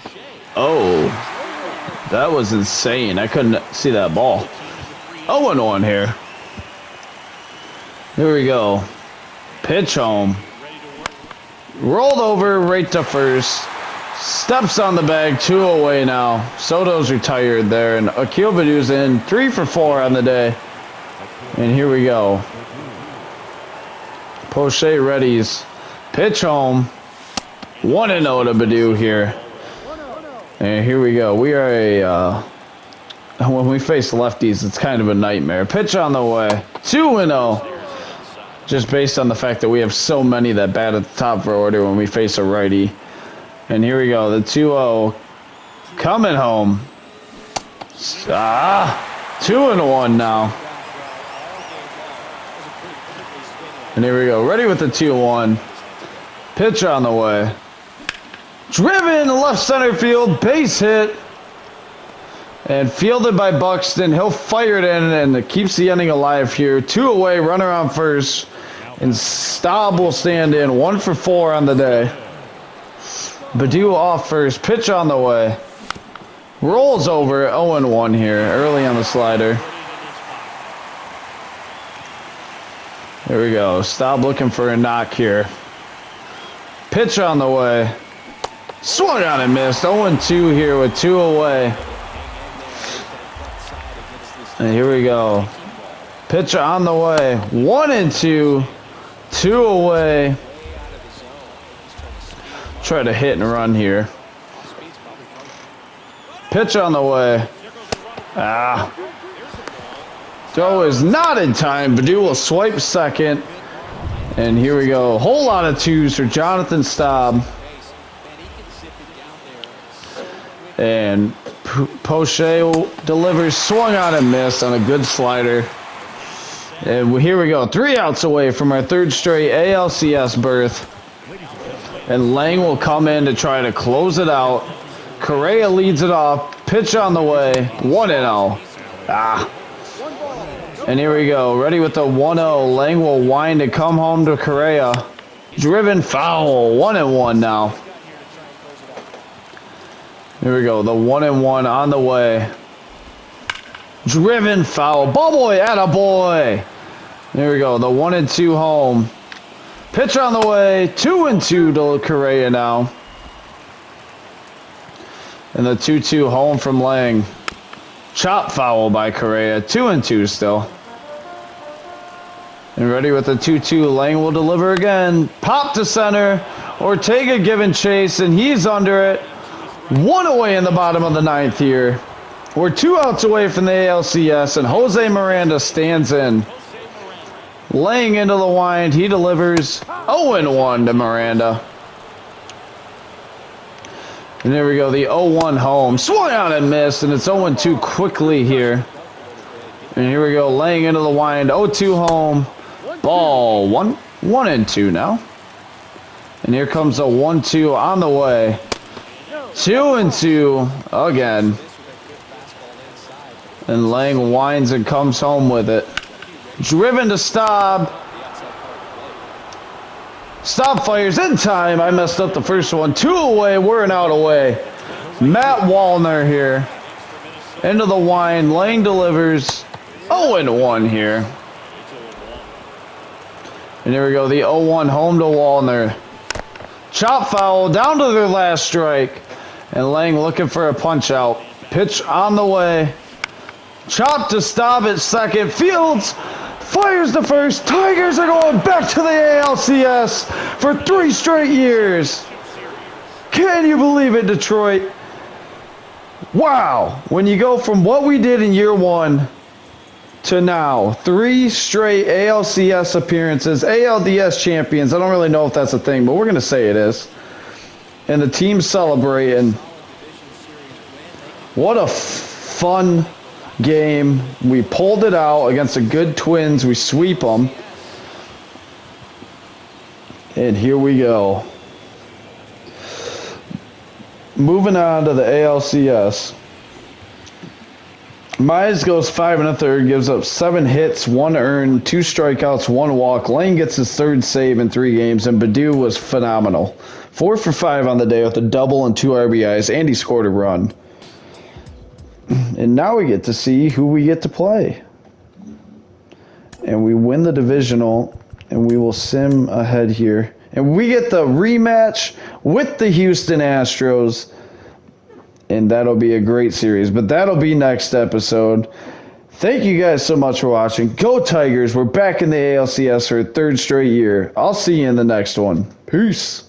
[SPEAKER 1] Oh, that was insane. I couldn't see that ball. 0-1 here. Here we go. Pitch home. Rolled over right to first. Steps on the bag. 2 away now. Soto's retired there. And Akil Badu's in. 3 for 4 on the day. And here we go. Poche readies. Pitch home. 1-0 to Badu here. And here we go. We are when we face lefties, it's kind of a nightmare. Pitch on the way. 2-0. Just based on the fact that we have so many that bat at the top of our order when we face a righty. And here we go. The 2-0 coming home. 2-1 now. And here we go. Ready with the 2-1. Pitch on the way. Driven left center field. Base hit. And fielded by Buxton. He'll fire it in, and it keeps the inning alive here. 2 away. Runner on first. And Staub will stand in. 1 for 4 on the day. Badu off first. Pitch on the way. Rolls over. 0-1 here. Early on the slider. Here we go. Staub looking for a knock here. Pitch on the way. Swung on and missed. 0-2 here with 2 away. And here we go. Pitch on the way. 1-2. 2 away. Try to hit and run here. Pitch on the way. Throw is not in time. Badu will swipe second. And here we go. Whole lot of twos for Jonathan Staub. And Poche delivers, swung on and missed on a good slider. And here we go. 3 outs away from our 3rd straight ALCS berth. And Lang will come in to try to close it out. Correa leads it off. Pitch on the way. 1-0. And here we go. Ready with the 1-0. Lang will wind and come home to Correa. Driven foul. 1-1 now. Here we go. The 1-1 on the way. Driven foul. Ball boy, attaboy. There we go. The 1-2 home. Pitch on the way. 2-2 to Correa now. And the 2-2 home from Lang. Chop foul by Correa. 2-2 still. And ready with the 2-2. Lang will deliver again. Pop to center. Ortega giving chase, and he's under it. 1 away in the bottom of the 9th here. We're 2 outs away from the ALCS, and Jose Miranda stands in. Laying into the wind, he delivers. 0-1 to Miranda. And there we go, the 0-1 home. Swung out and missed, and it's 0-2 quickly here. And here we go, laying into the wind, 0-2 home. Ball, 1-2 now. And here comes a 1-2 on the way. 2-2 again. And Lang winds and comes home with it. Driven to stop. Stop fires in time. I messed up the first one. 2 away. We're an out away. Matt Wallner here. Into the wind. Lang delivers. 0-1 here. And here we go. The 0-1 home to Wallner. Chop foul down to their last strike. And Lang looking for a punch out. Pitch on the way. Chop to stop at second. Fields fires the first. Tigers are going back to the ALCS for 3 straight years. Can you believe it, Detroit? Wow. When you go from what we did in year 1 to now, 3 straight ALCS appearances, ALDS champions. I don't really know if that's a thing, but we're going to say it is. And the team's celebrating. What a fun game. We pulled it out against the good Twins. We sweep them. And here we go. Moving on to the ALCS. Mize goes 5 1/3, gives up 7 hits, 1 earned, 2 strikeouts, 1 walk. Lane gets his 3rd save in 3 games, and Badu was phenomenal. 4 for 5 on the day with a double and 2 RBIs, and he scored a run. And now we get to see who we get to play. And we win the divisional, and we will sim ahead here. And we get the rematch with the Houston Astros. And that'll be a great series. But that'll be next episode. Thank you guys so much for watching. Go Tigers. We're back in the ALCS for a 3rd straight year. I'll see you in the next one. Peace.